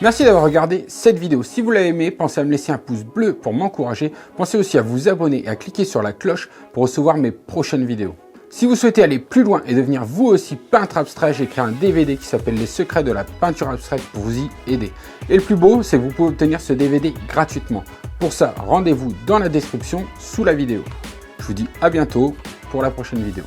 Merci d'avoir regardé cette vidéo. Si vous l'avez aimé, pensez à me laisser un pouce bleu pour m'encourager. Pensez aussi à vous abonner et à cliquer sur la cloche pour recevoir mes prochaines vidéos. Si vous souhaitez aller plus loin et devenir vous aussi peintre abstrait, j'ai créé un DVD qui s'appelle Les secrets de la peinture abstraite pour vous y aider. Et le plus beau, c'est que vous pouvez obtenir ce DVD gratuitement. Pour ça, rendez-vous dans la description sous la vidéo. Je vous dis à bientôt pour la prochaine vidéo.